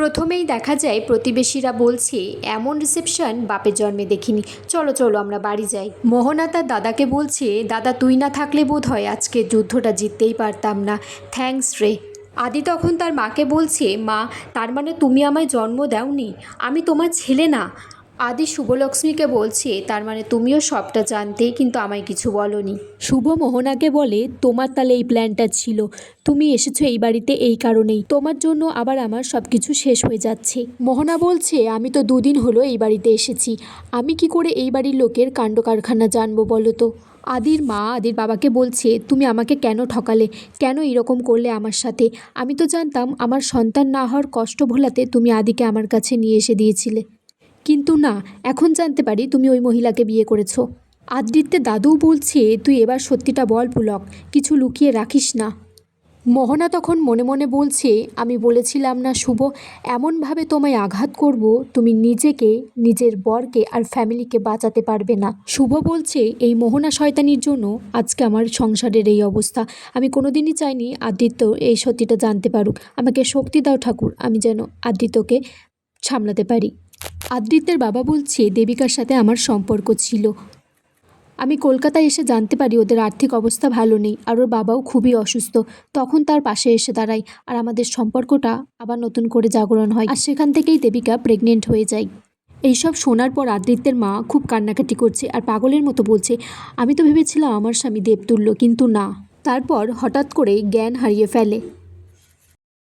প্রথমেই দেখা যায় প্রতিবেশীরা বলছে এমন রিসেপশন বাপের জন্মে দেখিনি, চলো চলো আমরা বাড়ি যাই। মোহনা তার দাদাকে বলছে, দাদা তুই না থাকলে বোধ হয় আজকে যুদ্ধটা জিততেই পারতাম না, থ্যাঙ্কস রে। আদি তখন তার মাকে বলছে, মা তার মানে তুমি আমায় জন্ম দাওনি, আমি তোমার ছেলে না। আদি শুভলক্ষ্মীকে বলছে, তার মানে তুমিও সবটা জানতে কিন্তু আমায় কিছু বলনি। শুভ মোহনাকে বলে, তোমার তাহলে এই প্ল্যানটা ছিল, তুমি এসেছো এই বাড়িতে এই কারণেই, তোমার জন্য আবার আমার সব কিছু শেষ হয়ে যাচ্ছে। মোহনা বলছে, আমি তো দুদিন হলো এই বাড়িতে এসেছি, আমি কি করে এই বাড়ির লোকের কাণ্ড কারখানা জানবো বলো তো। আদির মা আদির বাবাকে বলছে, তুমি আমাকে কেন ঠকালে, কেন এরকম করলে আমার সাথে? আমি তো জানতাম আমার সন্তান না হওয়ার কষ্ট ভোলাতে তুমি আদিকে আমার কাছে নিয়ে এসে দিয়েছিলে, কিন্তু না, এখন জানতে পারি তুমি ওই মহিলাকে বিয়ে করেছো। আদিত্যের দাদুও বলছে, তুই এবার সত্যিটা বল পুলক, কিছু লুকিয়ে রাখিস না। মোহনা তখন মনে মনে বলছে, আমি বলেছিলাম না শুভ, এমনভাবে তোমায় আঘাত করব তুমি নিজেকে, নিজের বরকে আর ফ্যামিলিকে বাঁচাতে পারবে না। শুভ বলছে, এই মোহনা শয়তানির জন্য আজকে আমার সংসারের এই অবস্থা। আমি কোনোদিনই চাইনি আদিত্য এই সত্যিটা জানতে পারুক, আমাকে শক্তি দাও ঠাকুর, আমি যেন আদিত্যকে সামলাতে পারি। আদিত্যের বাবা বলছে, দেবিকার সাথে আমার সম্পর্ক ছিল, আমি কলকাতায় এসে জানতে পারি ওদের আর্থিক অবস্থা ভালো নেই আর ওর বাবাও খুবই অসুস্থ, তখন তার পাশে এসে দাঁড়াই আর আমাদের সম্পর্কটা আবার নতুন করে জাগরণ হয়, আর সেখান থেকেই দেবিকা প্রেগনেন্ট হয়ে যায়। এইসব শোনার পর আদিত্যের মা খুব কান্নাকাটি করছে আর পাগলের মতো বলছে, আমি তো ভেবেছিলাম আমার স্বামী দেবতুল্য, কিন্তু না। তারপর হঠাৎ করে জ্ঞান হারিয়ে ফেলে।